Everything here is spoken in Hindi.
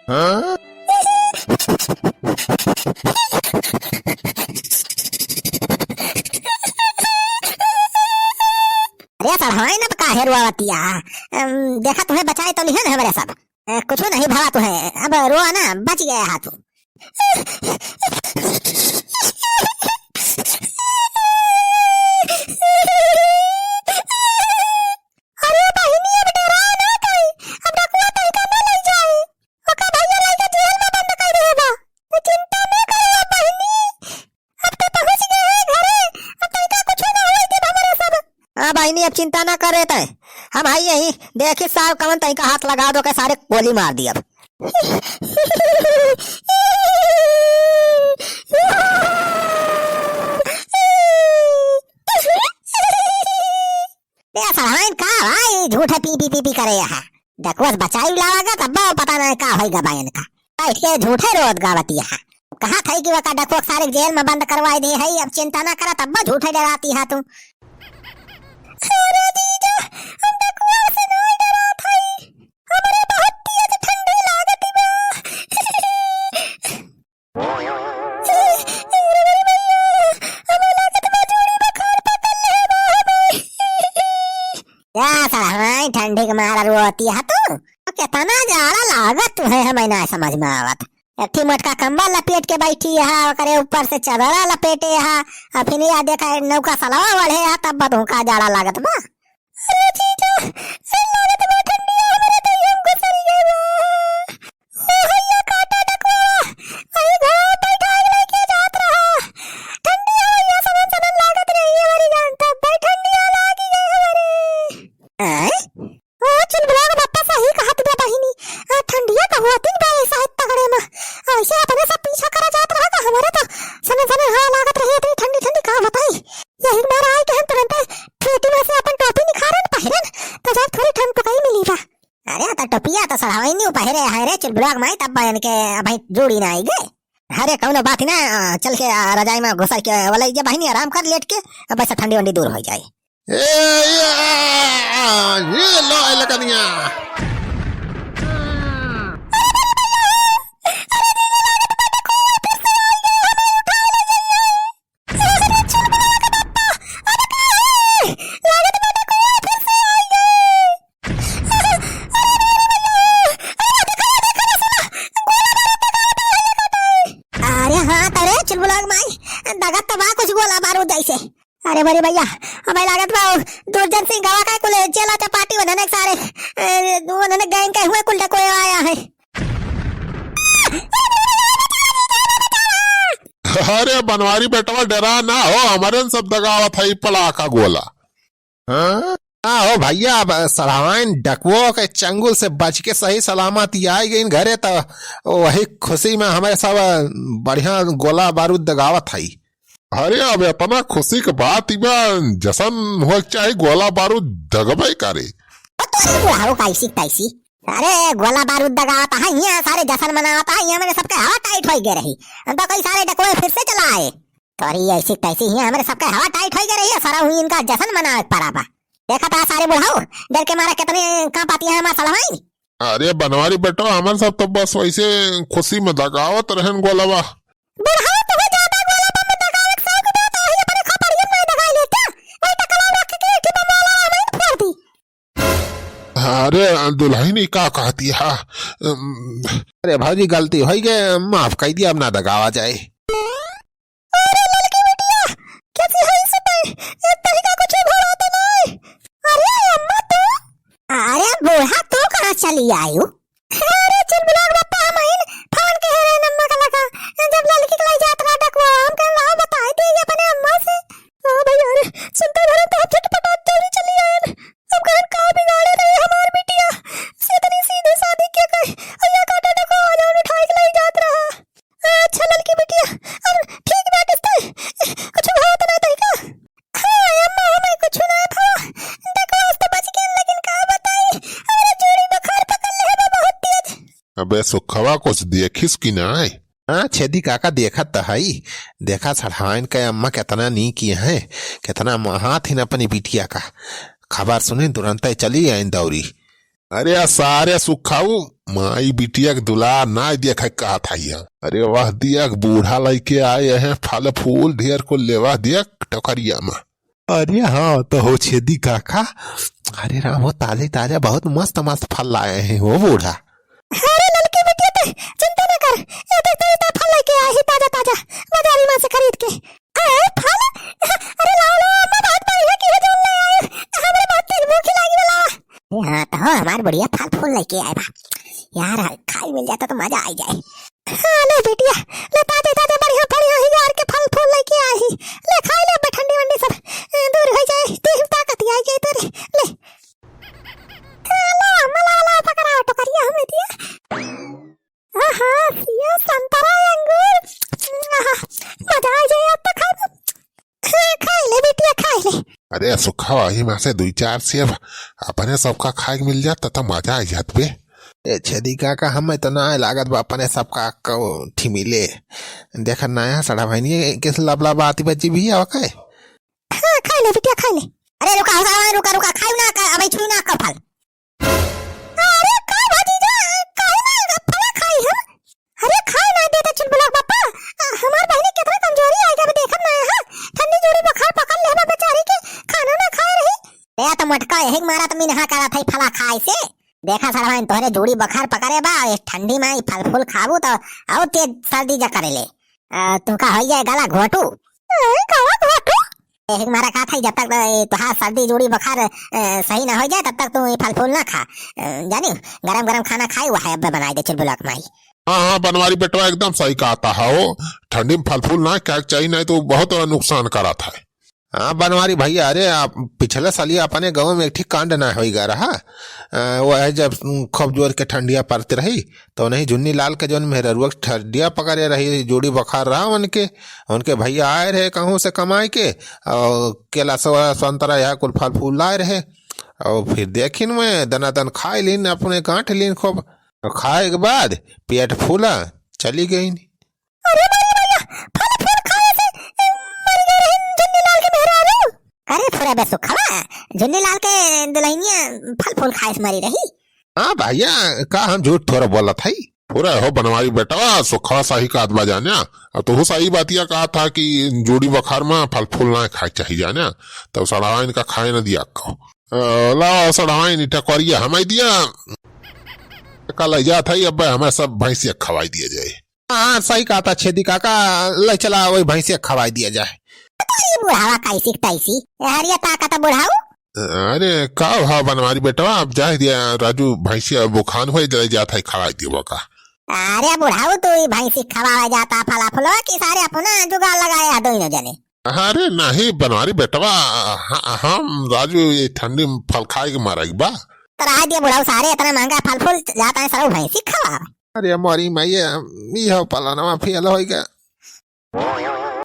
हाँ? अरे सब हमारे ना काहे रुआवतिया। देखा तुम्हें बचाए तो नहीं है हमारे सब। कुछ नहीं भावा तुम्हें, अब रोआ ना, बच गया हाथ। बहनी अब चिंता ना करे तय, हम आई यही देखी साहब कमन तई का हाथ लगा दो के सारे गोली मार दी। अब का भाई झूठे पी पी पी पी करे यहाँ डकवस बचाई लावागा तब पता नहीं का होगा बहन का। बैठ के झूठे रोज गावती यहाँ कहा था कि वह डकवस सारे जेल में बंद करवाई दे है। अब चिंता ना करा तब झूठे डराती है तू। अरे जीजा, हम डकवा से नहीं डरा था, हमारे बहुत तेज ठंडी लागत बा। क्या साला ठंडी के मारा रोती है तू? कितना जाड़ा लागत है हमें ना समझ में आवत। एक मोटका कंबल लपेट के बैठी है, करे ऊपर से चादरा लपेटे है, और फिर यह देखा नौका सलावा बढ़े है, तब बतू का जाड़ा लागत बा। अरे जीजा, लागत बा ठंडी हमारे तो हम गुजर गए बा। ओ भैया काटा डकवा, भाई घर बैठा लेके जात रहा। ठंडी भैया समझ समझ लागत रही है हमारी जान, तब भाई ठंडी लागी गई हमारे। हैं? ओ चल बुला बापा सही कहत बा बहिनी, ठंडिया का होती बा ऐसा तगड़े में। ऐसे अपने सब पीछा करा जात रहा था हमारे तो सने सने हाँ लागत रही इतनी ठंडी ठंडी का बताई। यही मारा है कि हम तुरंत फेटी में से अपन टोपी निखारन पहिरन तो जब थोड़ी ठंड पकाई मिली बा। अरे तो टोपिया तो सड़ाई नहीं पहिरे है रे चिलबुलाग माई, तब बहन के भाई जोड़ी ना आई गए। अरे कौन बात ना, चल के रजाई में घुसा के वाला ये बहनी आराम कर लेट के, अब ऐसा ठंडी वंडी दूर हो जाए। ये लो लगा दिया। अरे बड़े भैया हमें लागत बा दुर्जन सिंह गवा का कुल चेला चपाटी वधने सारे उन्होंने गैंग के हुए कुल डकोए आया है। अरे बनवारी बेटवा डरा ना हो, हमारे सब दगावा था पला का गोला। हाँ हो भैया, अब सलामान डकवो के चंगुल से बच के सही सलामत आई गई घरे, तो वही खुशी में हमें सब बढ़िया गोला बारूद दगावत है। अरे अब इतना खुशी के बात जसन हो चाहे गोला बारूद दगबे करे। अरे गोला बारूद दगावता है यहाँ सारे जश्न मनावता है, यहाँ मेरे सबके हवा टाइट हो गई रही तो कई सारे डकोए फिर से चला आए। तो ऐसी तैसी यहाँ हमारे सबके हवा टाइट हो गई रही है, सारा हुई इनका जश्न मनावे पड़ा बा। देखा था सारे बुढ़ाओ डर के मारा कितने कहाँ पाती है हमारे सलवाई। अरे बनवारी बेटा हमारे सब तो बस वैसे खुशी में दगावत रहन गोलवा। अरे दुल्हनी का कहती है। अरे भाजी गलती हो गई, माफ कर दिया, अब ना दगावा जाए। अरे लड़की बिटिया कैसी है इसे इतना का कुछ भला तो नहीं। अरे अम्मा तो अरे बूढ़ा तो कहां चली आयु। अरे चिलबुलाग बापा महीन फोन के है नंबर का लगा, जब लड़की के लिए जात रहा डकवा हम कह ला बता दे अपने अम्मा से। ओ भैया अरे सुनते रहे तो झटपट चली चली आए। अब घर का बिगाड़े रही हमार बिटिया से इतनी सीधे शादी क्या कहे अया काटा डको आ जाओ उठा के ले जात रहा। अच्छा लड़की बिटिया अब ठीक बात है, कुछ बात नहीं तई का। हां अम्मा हमें कुछ नहीं था, डको तो बच गए लेकिन का बताई हमारे जोड़ी बुखार पकड़ ले है बहुत तेज। अबे सुखवा कुछ देखिस कि ना? हाँ छेदी काका देखा तो है, देखा सड़हान के अम्मा कितना नी किए हैं कितना हाथ ही न अपनी बिटिया का। खबर सुनी तुरंत ही चली आई दौरी। अरे यार सारे सुखाऊ माई बिटिया के दुलार ना दिया कहा था यहाँ। अरे वाह दिया बूढ़ा लेके आए हैं फल फूल ढेर को लेवा दिया टोकरिया में। अरे हाँ तो हो छेदी काका। अरे राम वो ताजे ताजा बहुत मस्त मस्त फल लाए हैं वो बूढ़ा। अरे लड़की बिटिया ते चिंता न कर, ये देख तेरे ता फल लेके आई ताजा ताजा बाजारी में से खरीद के। अरे फल, अरे लाओ लाओ अम्मा बात पर है कि है जो ले आए हमारे बहुत तेज भूख लगी वाला। हां तो हमार बढ़िया फल फूल लेके आए बा यार, खाई मिल जाता तो मजा आ जाए। हाँ ले बेटिया ले ताजे ताजे बढ़िया बढ़िया ही यार के फल फूल लेके आई, ले खाई ले ठंडी वंडी सब दूर हो जाए, देह ताकत आई जाए तेरे। ले ला मला ला पकड़ा टोकरिया हमें दिया। आहा ये संतरा अंगूर, मजा आ जाए अब तो खाई ले बेटिया खाई ले। अरे सुखा वही में से 2-4 सेब अपने सबका खाए मिल जाता तो मजा आ जात बे। छेदी काका हमें तो ना लागत बा अपने सबका ठी मिले। देखा नया सड़ा भाई किस लबला बाती बच्ची भी है ओके। हाँ खाई ले बेटिया खाई ले। अरे रुका रुका रुका खाई ना का अबे छू ना का फल। अरे का भाजी जा खाई ना फल खाई हम। अरे खाई ना देता चुलबुला पापा, हमार बहनी कितना कमजोरी आई जब देखत ना है, ठंडी जोड़ी बुखार पकड़ ले बा बेचारी के, खाना ना खाए रही। ए तो मटका एक मारा तो मिनहा करा था फला खाए से। देखा सरवाइन तोहरे जोड़ी बुखार पकड़े बा, इस ठंडी में फल फूल खाबू तो और तेज सर्दी जा करे ले। तू का हो जाए गला घोटू। गला घोटू एक मारा खा था जब तक तुहार सर्दी जोड़ी बुखार सही ना हो जाए तब तक तू फल फूल ना खा। जानी गरम गरम खाना खाई हुआ है अब बनाई दे चुलबुला माई। हाँ बनवारी बेटवा एकदम सही कहता है वो, ठंडी में फल फूल ना क्या चाहिए नहीं तो बहुत नुकसान करा था। हाँ बनवारी भैया अरे पिछले साल अपने गाँव में एक ठीक कांड ना हो गया रहा। वो है जब खूब जोर के ठंडिया पड़ती रही तो नहीं झुन्नी लाल के जो मेहरुआ ठंडिया पकड़े रही, जोड़ी बुखार रहा उनके भैया आए रहे कहूँ से कमाए के और केला संतरा यह कुल फल फूल लाए रहे और फिर देखिन में दनादन खाए लीन अपने गांठ लीन खूब, खाए के बाद पेट फूला चली गई। अरे फुरा बे सुखवा झुन्नी लाल के दुल्हनिया फल फूल खाए से मरी रही। हाँ भैया का हम झूठ थोड़ा बोला था पूरा हो बनवारी बेटवा सुखवा सही का आदमा जाना। और तो सही बातिया कहा था कि जोड़ी बुखार में फल फूल ना खाए चाहिए जाना, तब सड़ावाइन का खाए न दिया कहो लाओ सड़ावाइन टकोरिया हमें दिया कल जा था अब हमें सब भैंसिया खवाई दिया जाए। हाँ सही कहा था छेदी काका, ले चला वही भैंसिया खवाई दिया जाए। ये बुढ़ावा कैसी तैसी हरिया ताकत बुढ़ाऊ। अरे का भाव बनवारी बेटवा अब जाए दिया राजू भैंसिया बुखान हो जाता है खवाई दिया का। अरे बुढ़ाऊ तू भैंसी खवाया जाता फला फुलवा की सारे अपना जुगाड़ लगाया दो न जाने। अरे नहीं बनवारी बेटवा हम राजू ये ठंडी में फल खाए के मारा बा तरा दिया बुढ़ाऊ सारे इतना महंगा फल फूल जाता है सरो भैंसी खवा। अरे हमारी मैया पलाना फेल हो गया।